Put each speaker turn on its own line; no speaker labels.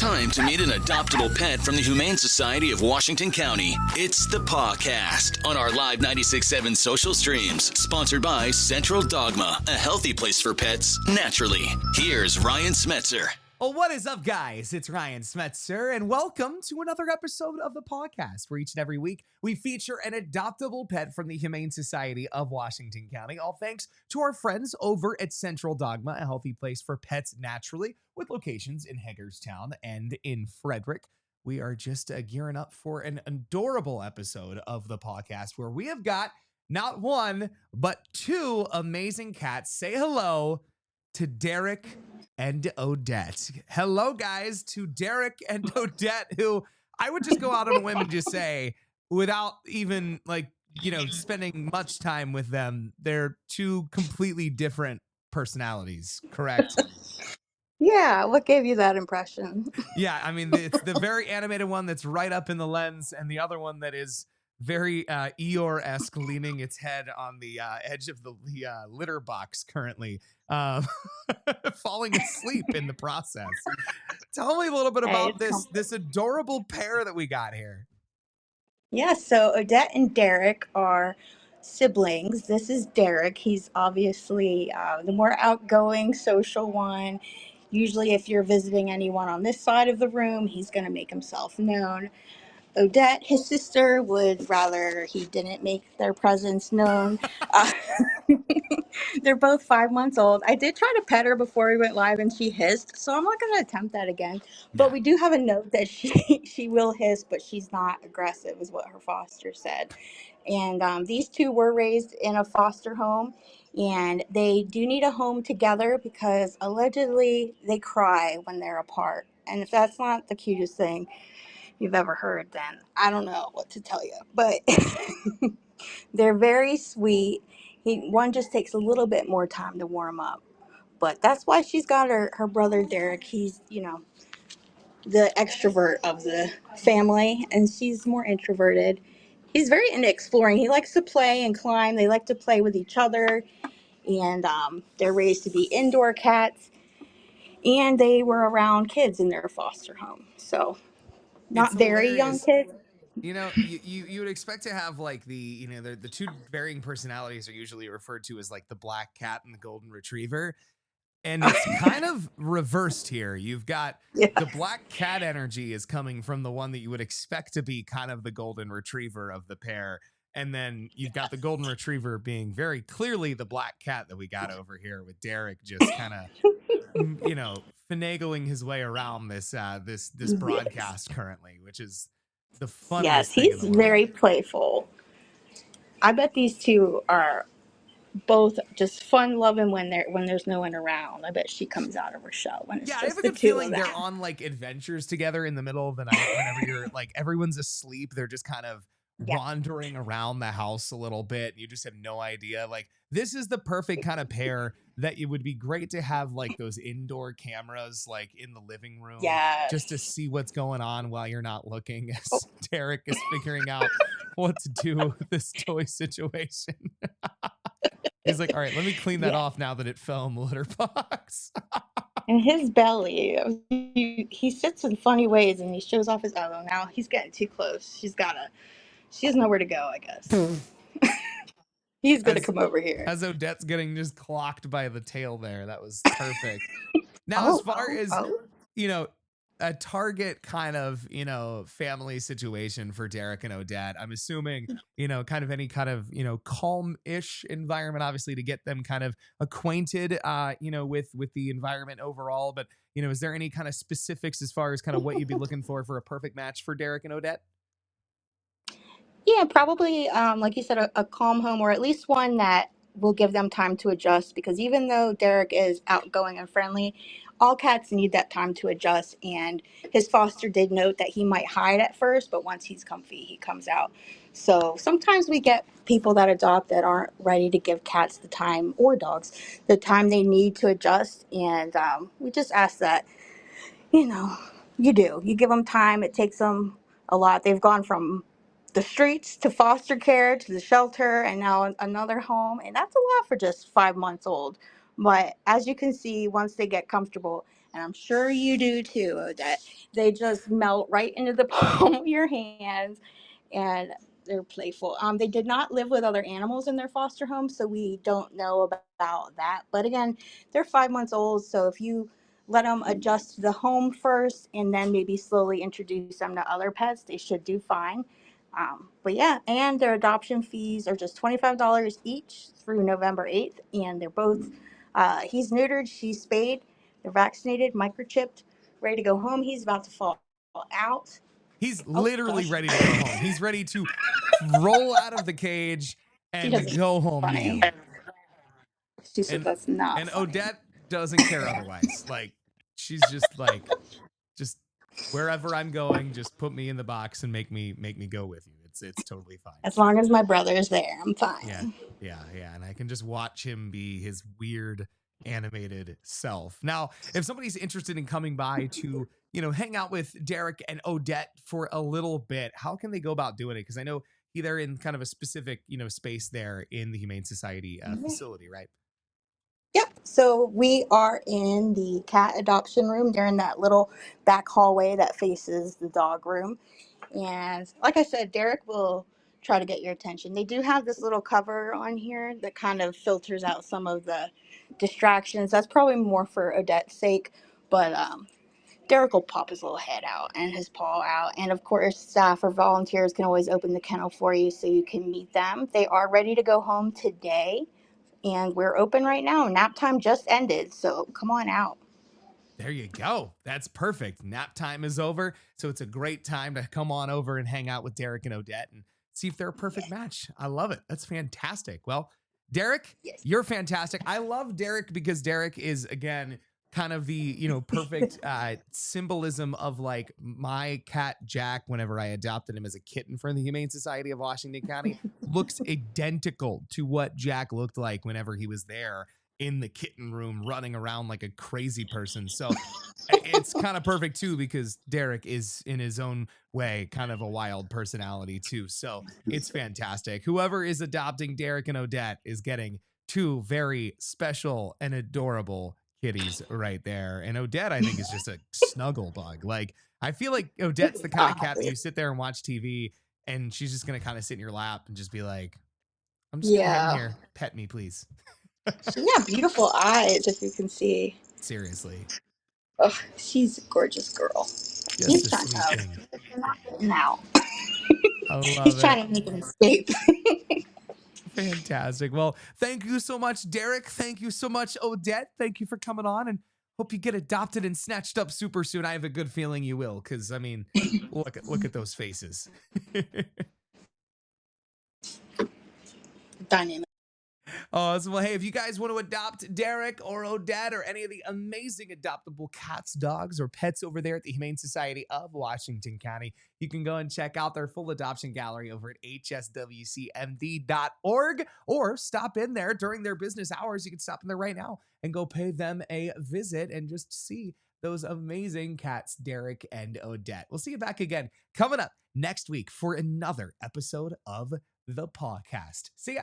Time to meet an adoptable pet from the Humane Society of Washington County. It's the Pawcast on our live 96.7 social streams. Sponsored by Central Dogma, a healthy place for pets naturally. Here's Ryan Smetzer.
Well, what is up, guys? It's Ryan Smetzer, and welcome to another episode of the Pawcast, where each and every week we feature an adoptable pet from the Humane Society of Washington County, all thanks to our friends over at Central Dogma, a healthy place for pets naturally, with locations in Hagerstown and in Frederick. We are just gearing up for an adorable episode of the Pawcast, where we have got not one, but two amazing cats. Say hello to Derek and Odette. Hello, guys, to Derek and Odette, who I would just go out on a whim and just say, without even spending much time with them, they're two completely different personalities, correct?
Yeah, what gave you that impression?
Yeah, I mean, it's the very animated one that's right up in the lens, and the other one that is very Eeyore-esque, leaning its head on the edge of the litter box currently, falling asleep in the process. Tell me a little bit about this adorable pair that we got here.
Yeah, so Odette and Derek are siblings. This is Derek. He's obviously the more outgoing, social one. Usually if you're visiting anyone on this side of the room, he's going to make himself known. Odette, his sister, would rather he didn't make their presence known. They're both 5 months old. I did try to pet her before we went live and she hissed, so I'm not going to attempt that again. But we do have a note that she will hiss, but she's not aggressive, is what her foster said. And these two were raised in a foster home, and they do need a home together because allegedly they cry when they're apart. And if that's not the cutest thing you've ever heard, then I don't know what to tell you. But they're very sweet. One just takes a little bit more time to warm up. But that's why she's got her brother Derek. He's, the extrovert of the family, and she's more introverted. He's very into exploring. He likes to play and climb. They like to play with each other. And they're raised to be indoor cats. And they were around kids in their foster home. So not very young kids.
You know, you would expect to have like the two varying personalities are usually referred to as like the black cat and the golden retriever. And it's kind of reversed here. You've got the black cat energy is coming from the one that you would expect to be kind of the golden retriever of the pair. And then you've got the golden retriever being very clearly the black cat that we got over here with Derek just kind of, finagling his way around this broadcast currently, which is the funniest thing in the world.
He's very playful. I bet these two are both just fun loving when there's no one around. I bet she comes out of her shell when it's just
I have a good feeling they're on like adventures together in the middle of the night whenever you're like everyone's asleep. They're just kind of wandering around the house a little bit. You just have no idea. Like this is the perfect kind of pair that it would be great to have like those indoor cameras like in the living room just to see what's going on while you're not looking as Derek is figuring out what to do with this toy situation. He's like, all right, let me clean that off now that it fell in the litter box.
And his belly, he sits in funny ways and he shows off his elbow. Now he's getting too close. She has nowhere to go, I guess. He's going to come over here.
As Odette's getting just clocked by the tail there. That was perfect. Now, as far as, a target kind of, family situation for Derek and Odette, I'm assuming, kind of any kind of, calm-ish environment, obviously, to get them kind of acquainted, with the environment overall. But, is there any kind of specifics as far as kind of what you'd be looking for a perfect match for Derek and Odette?
Yeah, probably, like you said, a calm home, or at least one that will give them time to adjust, because even though Derek is outgoing and friendly, all cats need that time to adjust. And his foster did note that he might hide at first, but once he's comfy, he comes out. So sometimes we get people that adopt that aren't ready to give cats the time, or dogs, the time they need to adjust. And we just ask that, you give them time. It takes them a lot. They've gone from the streets to foster care to the shelter and now another home, and that's a lot for just 5 months old. But as you can see, once they get comfortable, and I'm sure you do too, Odette. They just melt right into the palm of your hands, and they're playful. They did not live with other animals in their foster home, so we don't know about that. But again, they're 5 months old, so if you let them adjust to the home first and then maybe slowly introduce them to other pets, they should do fine. But yeah, and their adoption fees are just $25 each through November 8th, and they're both, he's neutered, she's spayed, they're vaccinated, microchipped, ready to go home. He's about to fall out.
He's
Oh
literally
gosh,
ready to go home. He's ready to roll out of the cage
she
and
doesn't.
go home
Funny.
me.
She said
And
that's not
and
funny.
Odette doesn't care otherwise. Like she's just like, just wherever I'm going, just put me in the box and make me go with you. It's totally fine.
As long as my brother's there, I'm
Yeah,
fine.
yeah. And I can just watch him be his weird animated self. Now, if somebody's interested in coming by to, hang out with Derek and Odette for a little bit, how can they go about doing it? Because I know they're in kind of a specific, space there in the Humane Society facility, right?
Yep. So we are in the cat adoption room. They're in that little back hallway that faces the dog room. And like I said, Derek will try to get your attention. They do have this little cover on here that kind of filters out some of the distractions. That's probably more for Odette's sake. But Derek will pop his little head out and his paw out. And of course, staff or volunteers can always open the kennel for you so you can meet them. They are ready to go home today. And we're open right now. Nap time just ended, so come on out.
There you go. That's perfect. Nap time is over. So it's a great time to come on over and hang out with Derek and Odette and see if they're a perfect match. I love it. That's fantastic. Well, Derek,
Yes.
you're fantastic. I love Derek because Derek is, again, kind of the, perfect symbolism of like my cat Jack, whenever I adopted him as a kitten from the Humane Society of Washington County, looks identical to what Jack looked like whenever he was there in the kitten room running around like a crazy person. So it's kind of perfect too because Derek is in his own way kind of a wild personality too. So it's fantastic. Whoever is adopting Derek and Odette is getting two very special and adorable kitties right there. And Odette, I think, is just a snuggle bug. Like I feel like Odette's the kind of cat that you sit there and watch TV and she's just gonna kind of sit in your lap and just be like, I'm just gonna hang
Yeah.
here. Pet me, please.
She's got beautiful eyes, if you can see.
Seriously.
Oh, she's a gorgeous girl.
Just
He's
a
trying
sweet
to
thing.
now.
I
He's
love it.
trying to make an escape.
Fantastic. Well, thank you so much, Derek. Thank you so much, Odette. Thank you for coming on and hope you get adopted and snatched up super soon. I have a good feeling you will, because I mean, look at those faces.
Dynamic.
Awesome. Well, hey, if you guys want to adopt Derek or Odette or any of the amazing adoptable cats, dogs, or pets over there at the Humane Society of Washington County, you can go and check out their full adoption gallery over at hswcmd.org or stop in there during their business hours. You can stop in there right now and go pay them a visit and just see those amazing cats, Derek and Odette. We'll see you back again coming up next week for another episode of the Pawcast. See ya.